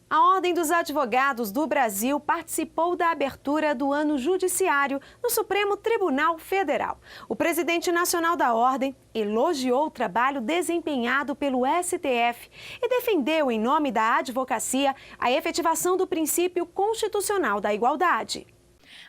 A Ordem dos Advogados do Brasil participou da abertura do ano judiciário no Supremo Tribunal Federal. O presidente nacional da Ordem elogiou o trabalho desempenhado pelo STF e defendeu, em nome da advocacia, a efetivação do princípio constitucional da igualdade.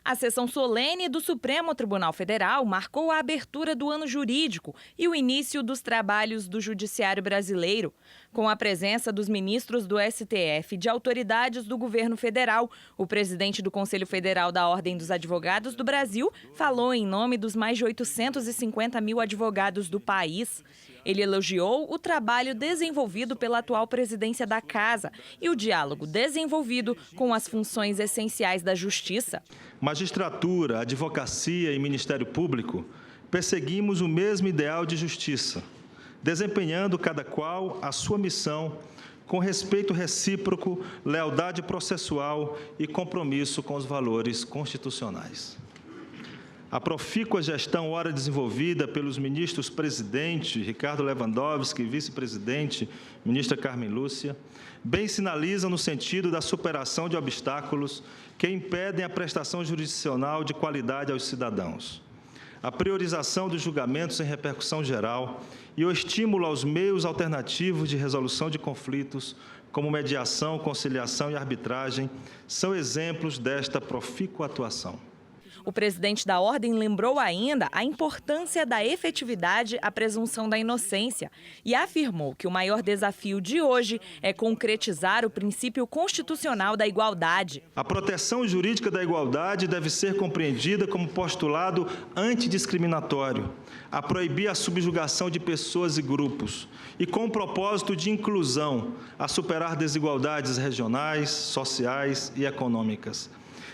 A sessão solene do Supremo Tribunal Federal marcou a abertura do ano jurídico e o início dos trabalhos do Judiciário brasileiro. Com a presença dos ministros do STF e de autoridades do governo federal, o presidente do Conselho Federal da Ordem dos Advogados do Brasil falou em nome dos mais de 850 mil advogados do país. Ele elogiou o trabalho desenvolvido pela atual presidência da Casa e o diálogo desenvolvido com as funções essenciais da Justiça. Magistratura, advocacia e Ministério Público, perseguimos o mesmo ideal de justiça, desempenhando cada qual a sua missão com respeito recíproco, lealdade processual e compromisso com os valores constitucionais. A profícua gestão ora desenvolvida pelos ministros presidente Ricardo Lewandowski e vice-presidente ministra Carmen Lúcia, bem sinaliza no sentido da superação de obstáculos que impedem a prestação jurisdicional de qualidade aos cidadãos, a priorização dos julgamentos em repercussão geral e o estímulo aos meios alternativos de resolução de conflitos, como mediação, conciliação e arbitragem, são exemplos desta profícua atuação. O presidente da Ordem lembrou ainda a importância da efetividade à presunção da inocência e afirmou que o maior desafio de hoje é concretizar o princípio constitucional da igualdade. A proteção jurídica da igualdade deve ser compreendida como postulado antidiscriminatório, a proibir a subjugação de pessoas e grupos e com o propósito de inclusão, a superar desigualdades regionais, sociais e econômicas.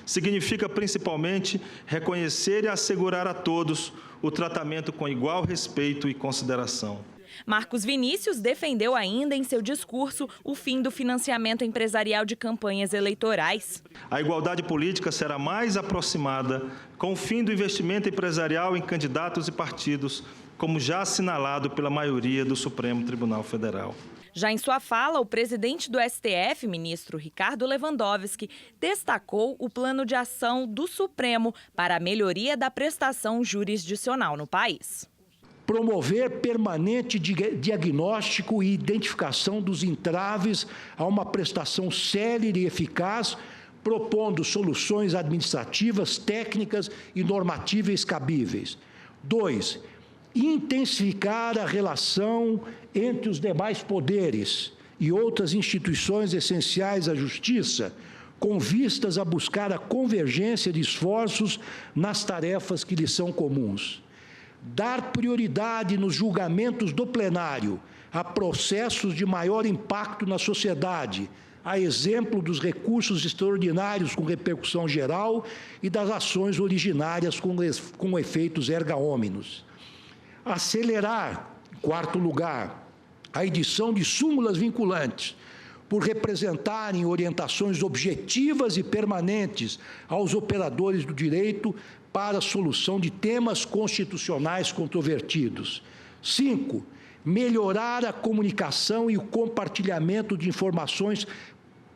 Significa, principalmente, reconhecer e assegurar a todos o tratamento com igual respeito e consideração. Marcos Vinícius defendeu ainda em seu discurso o fim do financiamento empresarial de campanhas eleitorais. A igualdade política será mais aproximada com o fim do investimento empresarial em candidatos e partidos, como já assinalado pela maioria do Supremo Tribunal Federal. Já em sua fala, o presidente do STF, ministro Ricardo Lewandowski, destacou o plano de ação do Supremo para a melhoria da prestação jurisdicional no país. Promover permanente diagnóstico e identificação dos entraves a uma prestação célere e eficaz, propondo soluções administrativas, técnicas e normativas cabíveis. 2. Intensificar a relação entre os demais poderes e outras instituições essenciais à justiça, com vistas a buscar a convergência de esforços nas tarefas que lhes são comuns. Dar prioridade nos julgamentos do plenário a processos de maior impacto na sociedade, a exemplo dos recursos extraordinários com repercussão geral e das ações originárias com efeitos erga omnes. Acelerar, em quarto lugar, a edição de súmulas vinculantes, por representarem orientações objetivas e permanentes aos operadores do direito para a solução de temas constitucionais controvertidos. 5. Melhorar a comunicação e o compartilhamento de informações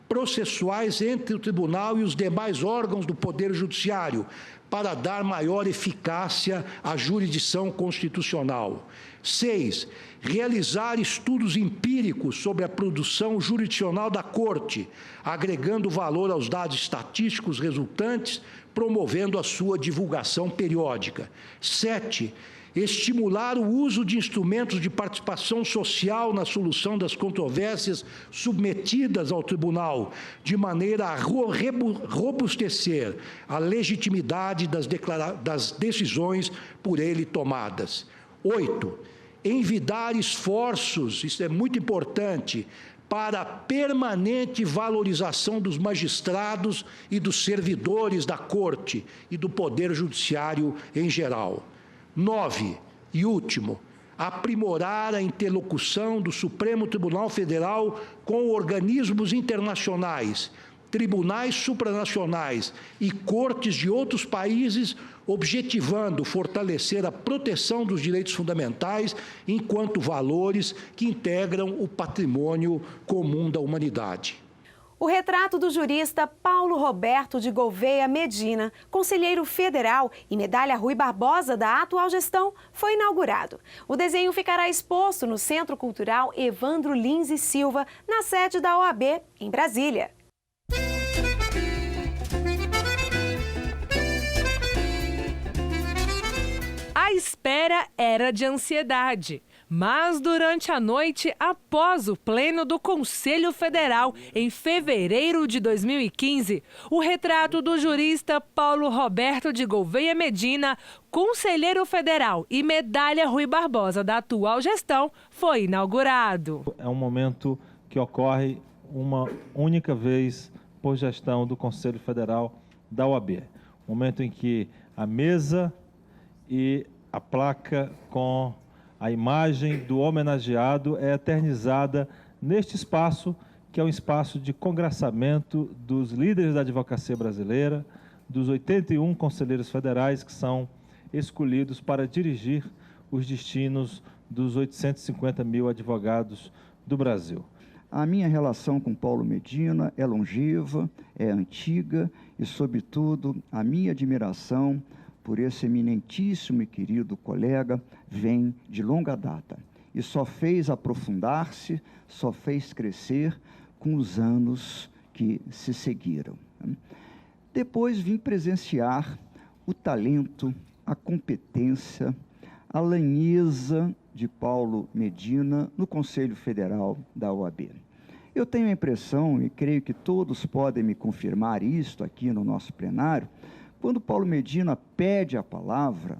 processuais entre o Tribunal e os demais órgãos do Poder Judiciário, para dar maior eficácia à jurisdição constitucional. 6. Realizar estudos empíricos sobre a produção jurisdicional da Corte, agregando valor aos dados estatísticos resultantes, promovendo a sua divulgação periódica. 7. Estimular o uso de instrumentos de participação social na solução das controvérsias submetidas ao Tribunal, de maneira a robustecer a legitimidade das decisões por ele tomadas. 8. Envidar esforços, isso é muito importante, para a permanente valorização dos magistrados e dos servidores da Corte e do Poder Judiciário em geral. 9. E último, aprimorar a interlocução do Supremo Tribunal Federal com organismos internacionais, tribunais supranacionais e cortes de outros países, objetivando fortalecer a proteção dos direitos fundamentais enquanto valores que integram o patrimônio comum da humanidade. O retrato do jurista Paulo Roberto de Gouveia Medina, conselheiro federal e medalha Rui Barbosa da atual gestão, foi inaugurado. O desenho ficará exposto no Centro Cultural Evandro Lins e Silva, na sede da OAB, em Brasília. A espera era de ansiedade. Mas durante a noite, após o pleno do Conselho Federal, em fevereiro de 2015, o retrato do jurista Paulo Roberto de Gouveia Medina, conselheiro federal e medalha Rui Barbosa da atual gestão, foi inaugurado. É um momento que ocorre uma única vez por gestão do Conselho Federal da OAB. Momento em que a mesa e a placa com a imagem do homenageado é eternizada neste espaço, que é um espaço de congraçamento dos líderes da advocacia brasileira, dos 81 conselheiros federais que são escolhidos para dirigir os destinos dos 850 mil advogados do Brasil. A minha relação com Paulo Medina é longeva, é antiga e, sobretudo, a minha admiração por esse eminentíssimo e querido colega vem de longa data e só fez aprofundar-se, só fez crescer com os anos que se seguiram. Depois vim presenciar o talento, a competência, a lanheza de Paulo Medina no Conselho Federal da OAB. Eu tenho a impressão, e creio que todos podem me confirmar isto aqui no nosso plenário, quando Paulo Medina pede a palavra,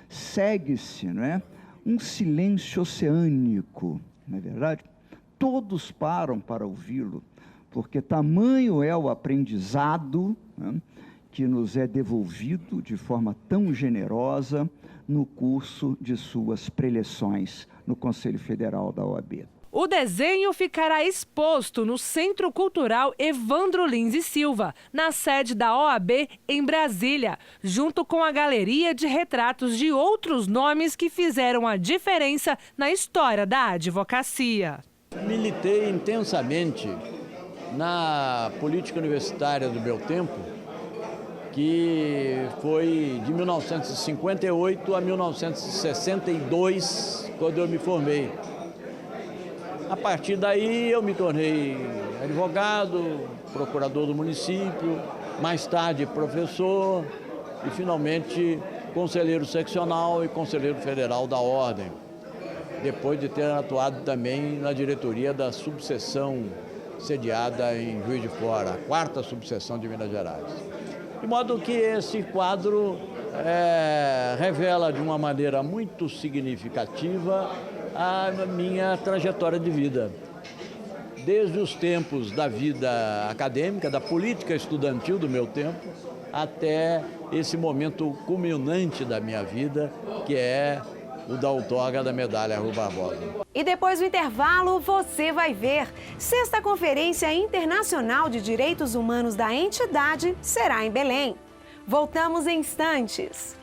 segue-se um silêncio oceânico, não é verdade? Todos param para ouvi-lo, porque tamanho é o aprendizado que nos é devolvido de forma tão generosa no curso de suas preleções no Conselho Federal da OAB. O desenho ficará exposto no Centro Cultural Evandro Lins e Silva, na sede da OAB em Brasília, junto com a galeria de retratos de outros nomes que fizeram a diferença na história da advocacia. Militei intensamente na política universitária do meu tempo, que foi de 1958 a 1962, quando eu me formei. A partir daí eu me tornei advogado, procurador do município, mais tarde professor e finalmente conselheiro seccional e conselheiro federal da Ordem, depois de ter atuado também na diretoria da subseção sediada em Juiz de Fora, a 4ª subseção de Minas Gerais. De modo que esse quadro revela de uma maneira muito significativa a minha trajetória de vida. Desde os tempos da vida acadêmica, da política estudantil do meu tempo, até esse momento culminante da minha vida, que é o da outorga da medalha Rui Barbosa. E depois do intervalo, você vai ver. 6ª Conferência Internacional de Direitos Humanos da entidade será em Belém. Voltamos em instantes.